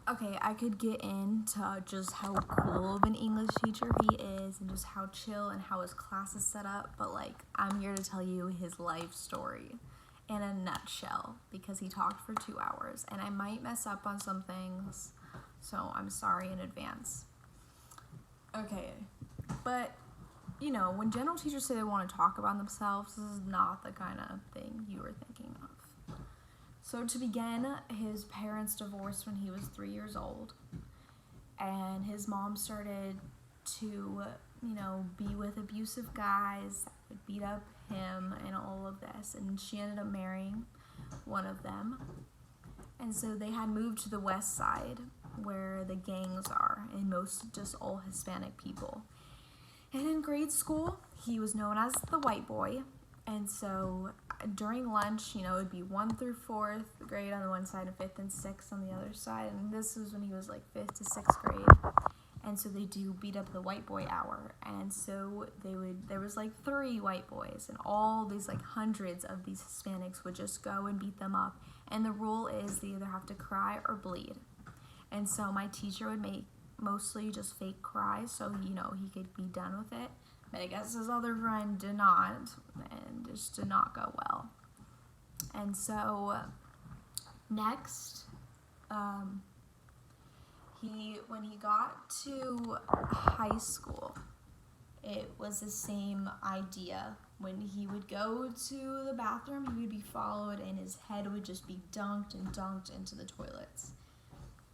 Okay, I could get into just how cool of an English teacher he is and just how chill and how his class is set up, but like, I'm here to tell you his life story in a nutshell because he talked for 2 hours and I might mess up on some things, so I'm sorry in advance. Okay, but when general teachers say they want to talk about themselves, this is not the kind of thing you were thinking of. So to begin, his parents divorced when he was 3 years old, and his mom started to, be with abusive guys that would beat up him and all of this, and she ended up marrying one of them. And so they had moved to the west side where the gangs are and most just all Hispanic people. And in grade school, he was known as the white boy. And so during lunch, it would be 1 through 4th grade on the one side and 5th and 6th on the other side. And this was when he was like 5th to 6th grade. And so they do beat up the white boy hour. And so there was like 3 white boys, and all these like hundreds of these Hispanics would just go and beat them up. And the rule is they either have to cry or bleed. And so my teacher would make mostly just fake cries so he could be done with it. But I guess his other friend did not, and just did not go well. And so next, when he got to high school, it was the same idea. When he would go to the bathroom, he would be followed, and his head would just be dunked into the toilets.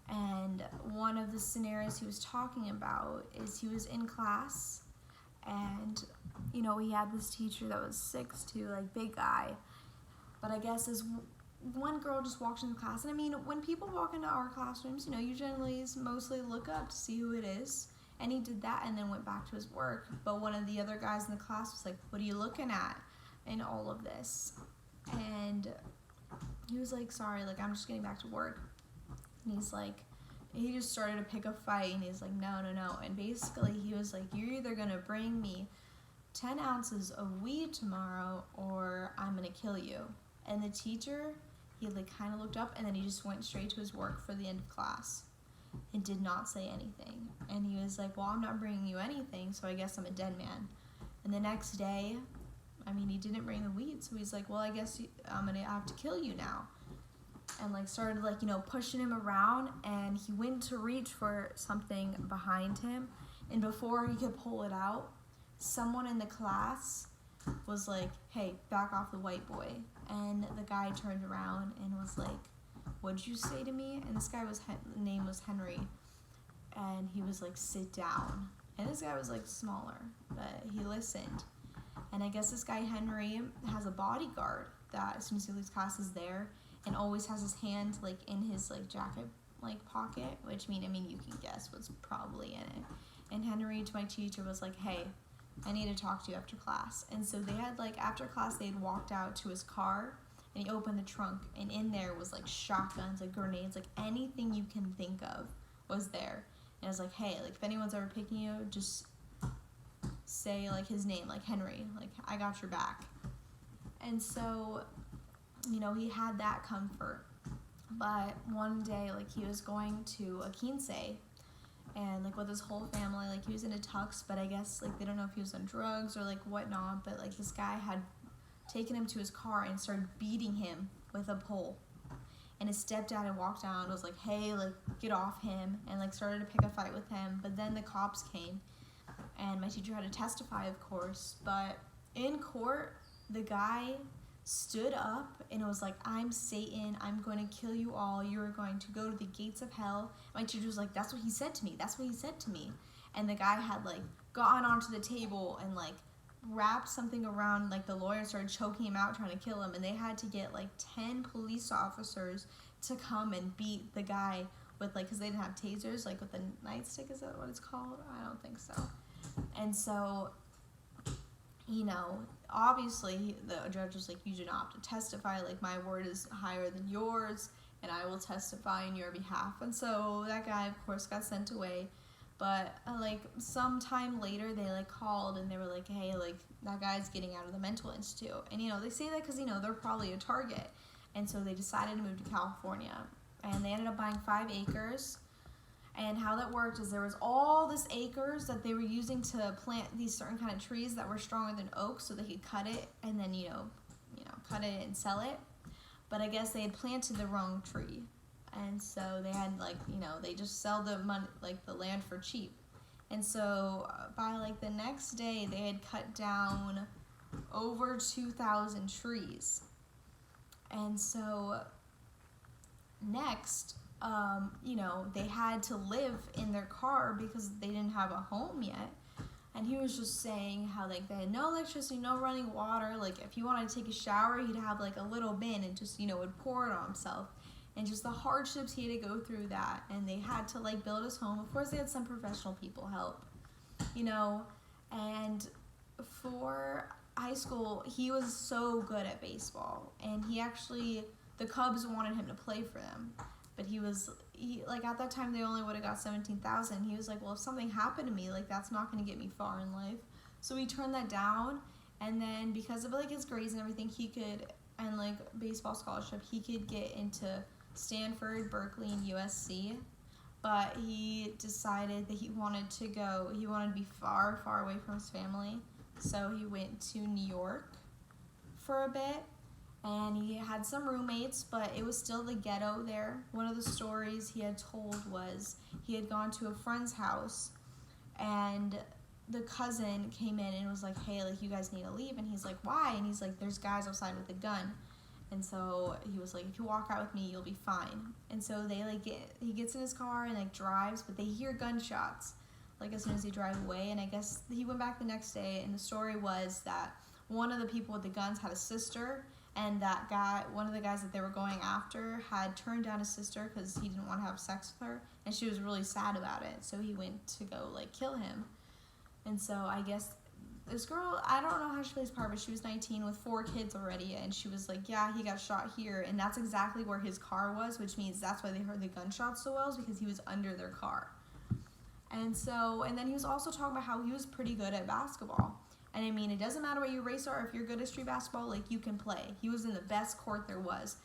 And one of the scenarios he was talking about is he was in class, and he had this teacher that was 6'2", like big guy. But I guess as one girl just walked into class, and I mean, when people walk into our classrooms, you generally mostly look up to see who it is. And he did that and then went back to his work. But one of the other guys in the class was like, "What are you looking at?" and all of this. And he was like, "Sorry, like I'm just getting back to work." And he's like, he just started to pick a fight, and he's like, no. And basically he was like, "You're either gonna bring me 10 ounces of weed tomorrow or I'm gonna kill you." And the teacher, he like kind of looked up, and then he just went straight to his work for the end of class and did not say anything. And he was like, "Well, I'm not bringing you anything, so I guess I'm a dead man." And the next day, he didn't bring the weed, so he's like, "Well, I guess I'm gonna have to kill you now." And like started like pushing him around, and he went to reach for something behind him, and before he could pull it out, someone in the class was like, "Hey, back off the white boy." And the guy turned around and was like, "What'd you say to me?" And this guy name was Henry, and he was like, "Sit down." And this guy was like smaller, but he listened. And I guess this guy Henry has a bodyguard that as soon as he leaves class is there, and always has his hand like in his like jacket like pocket, which you can guess what's probably in it. And Henry to my teacher was like, "Hey, I need to talk to you after class." And so they had like after class they had walked out to his car, and he opened the trunk, and in there was like shotguns, like grenades, like anything you can think of was there. And I was like, "Hey, like if anyone's ever picking you, just say like his name, like Henry, like I got your back." And so he had that comfort. But one day, like he was going to a quince, and like with his whole family, like he was in a tux, but I guess like they don't know if he was on drugs or like whatnot, but like this guy had taken him to his car and started beating him with a pole. And his stepdad had walked down and was like, "Hey, like get off him," and like started to pick a fight with him. But then the cops came, and my teacher had to testify, of course. But in court, the guy stood up and it was like, "I'm Satan, I'm going to kill you all, you're going to go to the gates of hell." My teacher was like, "That's what he said to me." And the guy had like gotten onto the table and like wrapped something around like the lawyer and started choking him out, trying to kill him. And they had to get like 10 police officers to come and beat the guy with like, because they didn't have tasers, like with the nightstick, is that what it's called? I don't think so. And so obviously the judge was like, "You do not have to testify, like my word is higher than yours, and I will testify in your behalf." And so that guy, of course, got sent away. But like some time later, they like called and they were like, "Hey, like that guy's getting out of the mental institute." And they say that because they're probably a target. And so they decided to move to California. and they ended up buying 5 acres. And how that worked is there was all this acres that they were using to plant these certain kind of trees that were stronger than oaks, so they could cut it and then cut it and sell it. But I guess they had planted the wrong tree, and so they had they just sell the money, the land for cheap. And so by the next day they had cut down over 2,000 trees. And so next, they had to live in their car because they didn't have a home yet. And he was just saying how they had no electricity, no running water. If he wanted to take a shower, he'd have a little bin and just would pour it on himself. And just the hardships he had to go through that. And they had to build his home. Of course, they had some professional people help, And for high school, he was so good at baseball, and the Cubs wanted him to play for them. But he at that time they only would have got 17,000. He was like, well, if something happened to me, that's not going to get me far in life. So he turned that down, and then because of his grades and everything, he could, and baseball scholarship, he could get into Stanford, Berkeley, and USC. But he decided that he wanted to be far, far away from his family. So he went to New York for a bit. And he had some roommates, but it was still the ghetto there. One of the stories he had told was he had gone to a friend's house, and the cousin came in and was like, hey, you guys need to leave. And he's like, why? And he's like, there's guys outside with a gun. And so he was like, if you walk out with me, you'll be fine. And so he gets in his car and drives, but they hear gunshots as soon as they drive away. And I guess he went back the next day, and the story was that one of the people with the guns had a sister. And that guy, one of the guys that they were going after, had turned down his sister because he didn't want to have sex with her. And she was really sad about it. So he went to go, kill him. And so I guess this girl, I don't know how she plays part, but she was 19 with 4 kids already. And she was like, yeah, he got shot here. And that's exactly where his car was, which means that's why they heard the gunshots so well, is because he was under their car. And then he was also talking about how he was pretty good at basketball. And I mean, it doesn't matter what your race are. If you're good at street basketball, you can play. He was in the best court there was.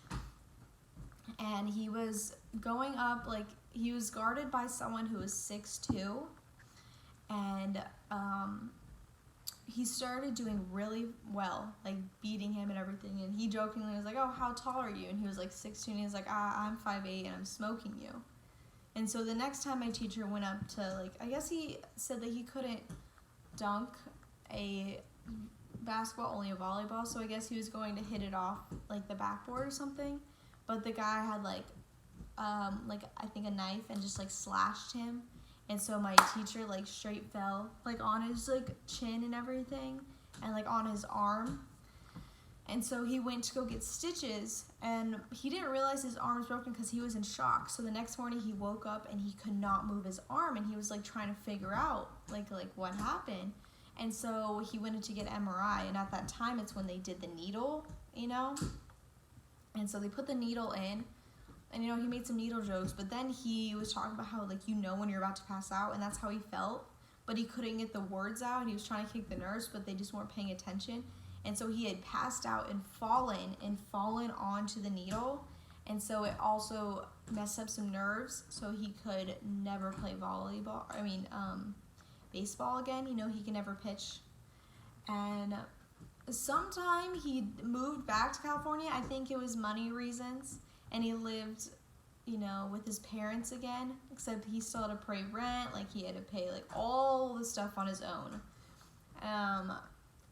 And he was going up, he was guarded by someone who was 6'2". And he started doing really well, beating him and everything. And he jokingly was like, oh, how tall are you? And he was 6'2", and he was like, I'm 5'8", and I'm smoking you. And so the next time my teacher went up to, I guess he said that he couldn't dunk a basketball, only a volleyball, so I guess he was going to hit it off the backboard or something, but the guy had I think a knife and just slashed him, and so my teacher straight fell on his chin and everything, and on his arm. And so he went to go get stitches, and he didn't realize his arm was broken because he was in shock. So the next morning he woke up and he could not move his arm, and he was trying to figure out what happened. And so he went in to get MRI, and at that time it's when they did the needle, And so they put the needle in, and he made some needle jokes, but then he was talking about how when you're about to pass out, and that's how he felt, but he couldn't get the words out, and he was trying to kick the nurse, but they just weren't paying attention. And so he had passed out and fallen onto the needle, and so it also messed up some nerves, so he could never play baseball again. He can never pitch. And sometime he moved back to California. I think it was money reasons, and he lived with his parents again, except he still had to pay rent. He had to pay all the stuff on his own.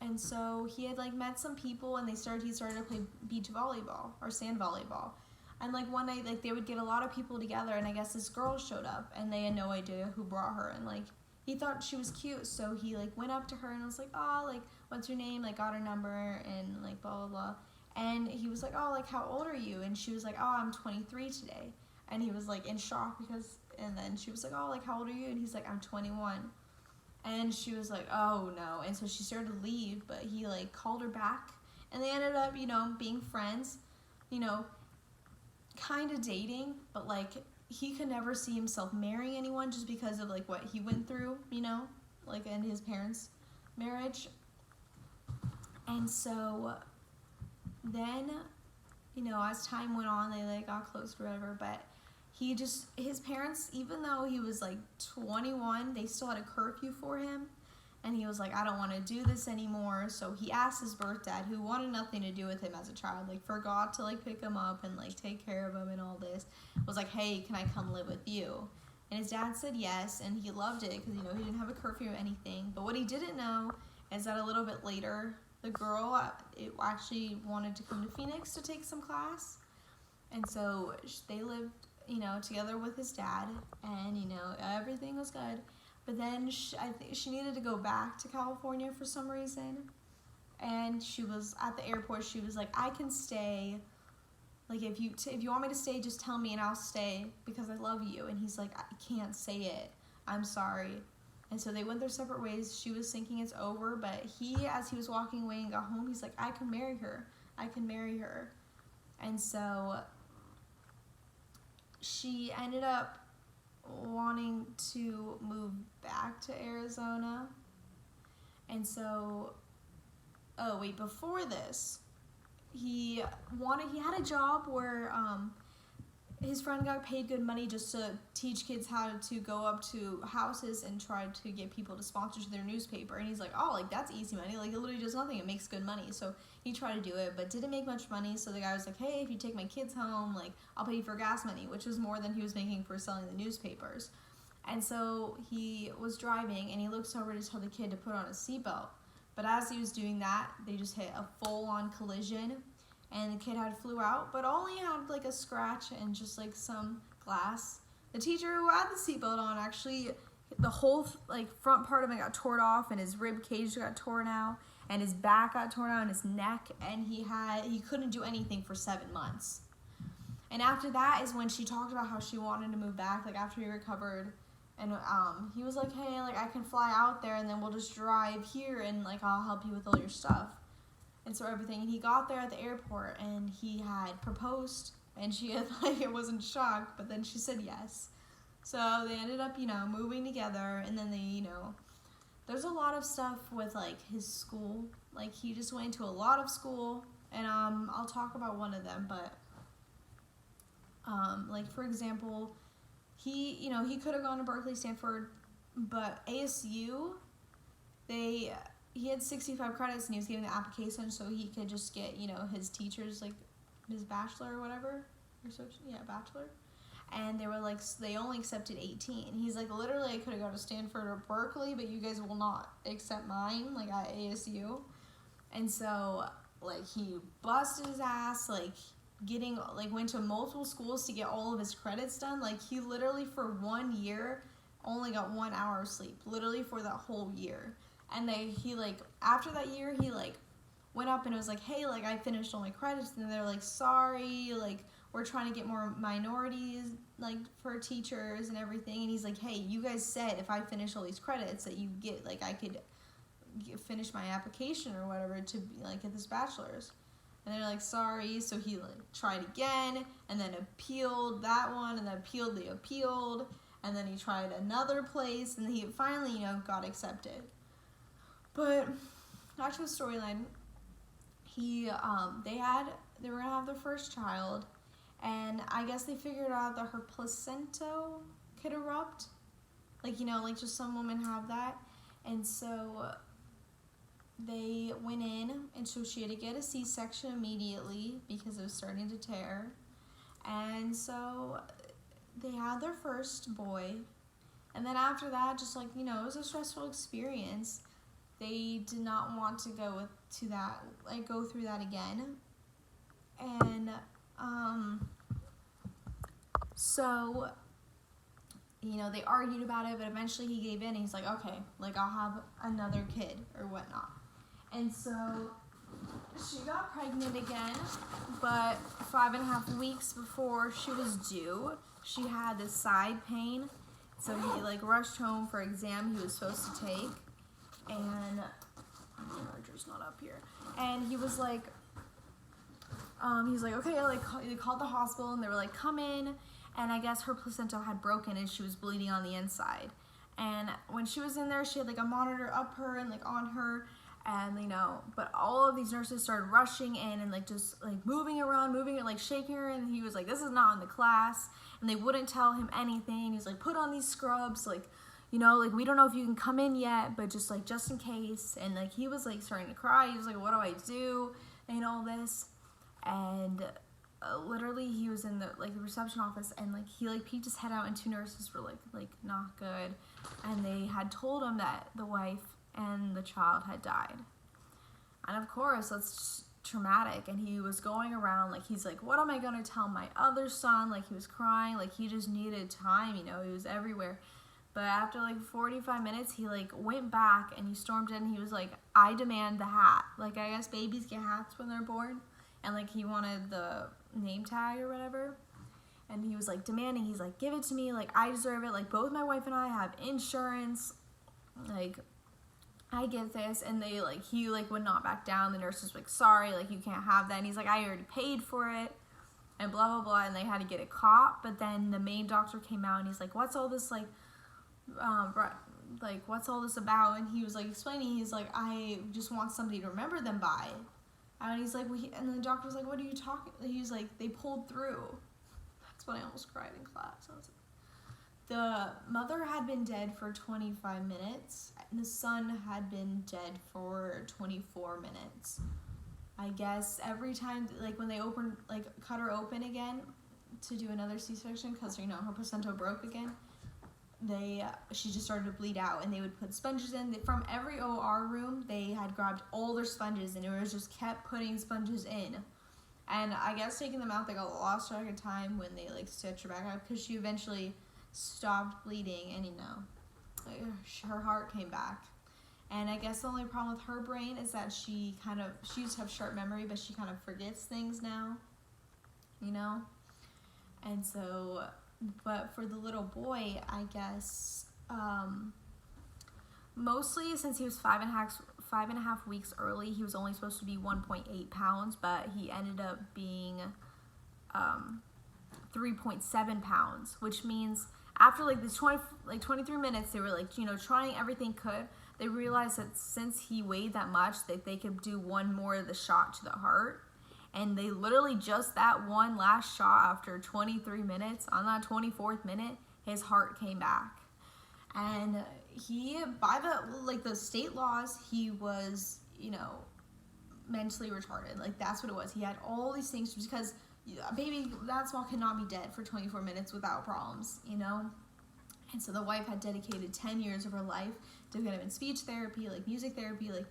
And so he had met some people, and he started to play beach volleyball or sand volleyball. And one night they would get a lot of people together, and I guess this girl showed up, and they had no idea who brought her. And he thought she was cute, so he went up to her and was like, oh, what's your name? Got her number and blah blah blah. And he was like, oh, how old are you? And she was like, oh, I'm 23 today. And he was in shock and then she was like, oh, how old are you? And he's like, I'm 21. And she was like, oh no. And so she started to leave, but he called her back, and they ended up being friends, kind of dating, but he could never see himself marrying anyone just because of what he went through, in his parents' marriage. And so then, as time went on, they got close or whatever, but his parents, even though he was like 21, they still had a curfew for him. And he was like, I don't want to do this anymore. So he asked his birth dad, who wanted nothing to do with him as a child, like forgot to like pick him up and like take care of him and all this, was like, hey, can I come live with you? And his dad said yes, and he loved it because, you know, he didn't have a curfew or anything. But what he didn't know is that a little bit later, the girl actually wanted to come to Phoenix to take some class. And so they lived, you know, together with his dad, and, you know, everything was good. But then I think she needed to go back to California for some reason. And she was at the airport. She was like, I can stay. Like, if you want me to stay, just tell me and I'll stay because I love you. And he's like, I can't say it. I'm sorry. And so they went their separate ways. She was thinking it's over. But as he was walking away and got home, he's like, I can marry her. I can marry her. And so she ended up wanting to move back to Arizona. And so, before this, he had a job where his friend got paid good money just to teach kids how to go up to houses and try to get people to sponsor to their newspaper. And he's like, oh, like, that's easy money. Like, it literally does nothing. It makes good money. So he tried to do it, but didn't make much money. So the guy was like, hey, if you take my kids home, like, I'll pay you for gas money, which was more than he was making for selling the newspapers. And so he was driving, and he looks over to tell the kid to put on a seatbelt. But as he was doing that, they just hit a full-on collision. And the kid flew out, but only had like a scratch and just like some glass. The teacher who had the seatbelt on, actually, the whole like front part of him got torn off, and his rib cage got torn out, and his back got torn out, and his neck, and he couldn't do anything for 7 months. And after that is when she talked about how she wanted to move back, like after he recovered, and he was like, hey, like I can fly out there, and then we'll just drive here, and like I'll help you with all your stuff. And so everything, and he got there at the airport, and he had proposed, and she had, like, it wasn't shocked, but then she said yes. So they ended up, you know, moving together, and then they, you know, there's a lot of stuff with, like, his school. Like, he just went to a lot of school, and I'll talk about one of them, but, like, for example, he, you know, he could have gone to Berkeley, Stanford, but ASU, he had 65 credits, and he was getting the application so he could just get, you know, his teachers, like, his bachelor or whatever. Bachelor. And they were like, they only accepted 18. He's like, literally, I could have gone to Stanford or Berkeley, but you guys will not accept mine, like, at ASU. And so, like, he busted his ass, like, went to multiple schools to get all of his credits done. Like, he literally, for 1 year, only got 1 hour of sleep, literally for that whole year. And he, like, after that year, he, like, went up and was like, hey, like, I finished all my credits. And they're like, sorry, like, we're trying to get more minorities, like, for teachers and everything. And he's like, hey, you guys said if I finish all these credits that you get, like, I could finish my application or whatever to, like, get this bachelor's. And they're like, sorry. So he, like, tried again and then appealed that one and then appealed. And then he tried another place, and he finally, you know, got accepted. But back to the storyline, they were gonna have their first child, and I guess they figured out that her placenta could erupt, like, you know, like just some women have that, and so they went in, and so she had to get a C-section immediately because it was starting to tear, and so they had their first boy, and then after that, just like, you know, it was a stressful experience. They did not want to go through that again. And, so, you know, they argued about it, but eventually he gave in, and he's like, okay, like, I'll have another kid, or whatnot. And so, she got pregnant again, but 5.5 weeks before she was due, she had this side pain, so he, like, rushed home for an exam he was supposed to take. And the charger's not up here. And he was like, he's like, okay, like, they called the hospital, and they were like, come in. And I guess her placenta had broken, and she was bleeding on the inside. And when she was in there, she had like a monitor up her and like on her. And, but all of these nurses started rushing in and, like, just, like, moving around, like, shaking her, and he was like, this is not in the class, and they wouldn't tell him anything. He's like, put on these scrubs, like, like, we don't know if you can come in yet, but just, like, just in case. And, like, he was, like, starting to cry. He was like, what do I do, and all this. And literally he was in the, like, the reception office, and, like, he, like, peeked his head out, and two nurses were, like, not good, and they had told him that the wife and the child had died. And of course, that's just traumatic. And he was going around, like, he's like, what am I going to tell my other son? Like, he was crying, like, he just needed time, he was everywhere. But after, like, 45 minutes, he, like, went back, and he stormed in, and he was like, I demand the hat. Like, I guess babies get hats when they're born, and, like, he wanted the name tag or whatever. And he was, like, demanding, he's like, give it to me, like, I deserve it, like, both my wife and I have insurance, like, I get this. And they, like, he, like, would not back down. The nurse was like, sorry, like, you can't have that. And he's like, I already paid for it, and blah, blah, blah. And they had to get a cop. But then the main doctor came out, and he's like, what's all this, like, what's all this about? And he was, like, explaining, he's like, I just want somebody to remember them by. And he's like, and then the doctor was like, what are you talking? He's like, they pulled through. That's when I almost cried in class. I was like, the mother had been dead for 25 minutes, and the son had been dead for 24 minutes. I guess every time, like, when they cut her open again to do another C-section, because, her placenta broke again, she just started to bleed out, and they would put sponges in. From every OR room, they had grabbed all their sponges, and it was just kept putting sponges in. And I guess taking them out, they got lost track of time when they, like, stitched her back out, because she eventually stopped bleeding, and, her heart came back. And I guess the only problem with her brain is that she used to have sharp memory, but she kind of forgets things now, And so, but for the little boy, I guess, mostly since he was 5.5 weeks early, he was only supposed to be 1.8 pounds, but he ended up being 3.7 pounds, which means after, like, this 23 minutes, they were, like, trying everything could. They realized that since he weighed that much, that they could do one more of the shot to the heart. And they literally just that one last shot after 23 minutes, on that 24th minute, his heart came back. And he, by the state laws, he was, mentally retarded. Like, that's what it was. He had all these things because a baby that small cannot be dead for 24 minutes without problems, And so the wife had dedicated 10 years of her life to get him in speech therapy, like music therapy, like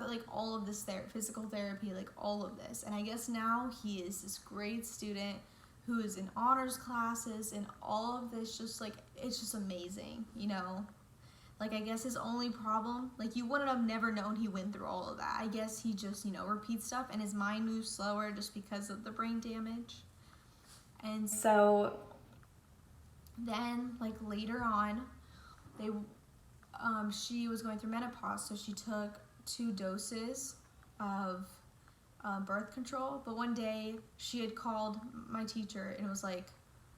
like all of this physical therapy, like all of this. And I guess now he is this great student who is in honors classes and all of this, just like, it's just amazing, Like, I guess his only problem, like, you wouldn't have never known he went through all of that. I guess he just, repeats stuff, and his mind moves slower just because of the brain damage. And so then, like, later on, she was going through menopause, so she took 2 doses of birth control. But one day, she had called my teacher, and it was like,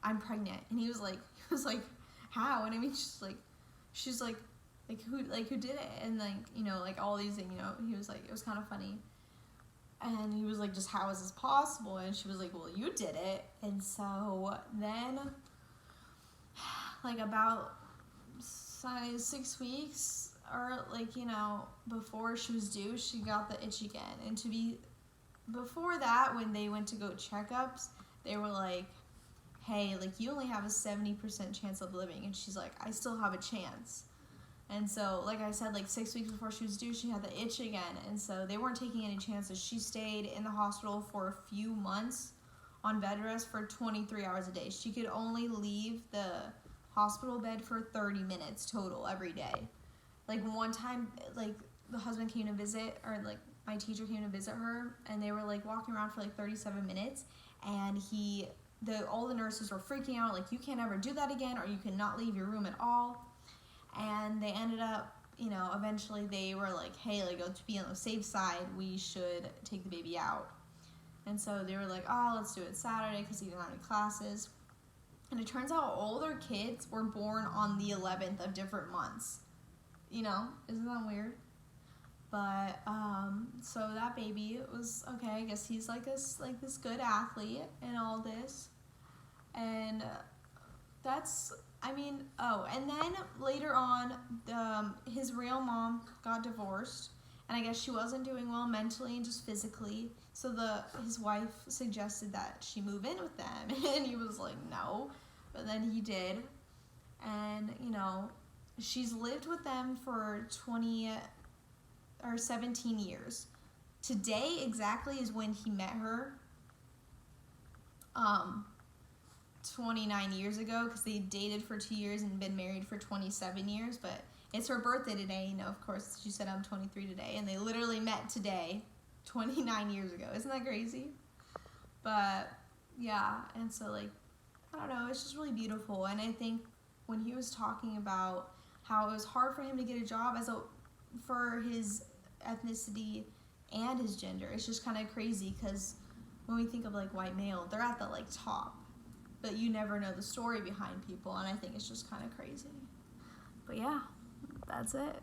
I'm pregnant. And he was like, how? And I mean, she's like, who did it? And, like, all these things, he was like, it was kind of funny. And he was like, just how is this possible? And she was like, well, you did it. And so then, like, about 6 weeks, or, like, before she was due, she got the itch again. And before that, when they went to go checkups, they were like, hey, like, you only have a 70% chance of living. And she's like, I still have a chance. And so, like I said, like, 6 weeks before she was due, she had the itch again. And so they weren't taking any chances. She stayed in the hospital for a few months on bed rest for 23 hours a day. She could only leave the hospital bed for 30 minutes total every day. Like, one time, like, the husband came to visit, or, like, my teacher came to visit her, and they were, like, walking around for, like, 37 minutes, and all the nurses were freaking out, like, you can't ever do that again, or you cannot leave your room at all. And they ended up, eventually they were like, hey, like, to be on the safe side, we should take the baby out. And so they were like, oh, let's do it Saturday because he didn't have any classes. And it turns out all their kids were born on the 11th of different months. Isn't that weird? But so that baby was okay. I guess he's like this good athlete and all this, and that's, I mean, oh, and then later on, his real mom got divorced, and I guess she wasn't doing well mentally and just physically. So his wife suggested that she move in with them, and he was like, no. But then he did, and she's lived with them for 20 or 17 years. Today exactly is when he met her. 29 years ago, because they dated for 2 years and been married for 27 years, but it's her birthday today. Of course, she said I'm 23 today, and they literally met today, 29 years ago. Isn't that crazy? But yeah, and so I don't know, it's just really beautiful. And I think when he was talking about how it was hard for him to get a job for his ethnicity and his gender, it's just kind of crazy, because when we think of white male, they're at the top, but you never know the story behind people, and I think it's just kind of crazy. But yeah, that's it.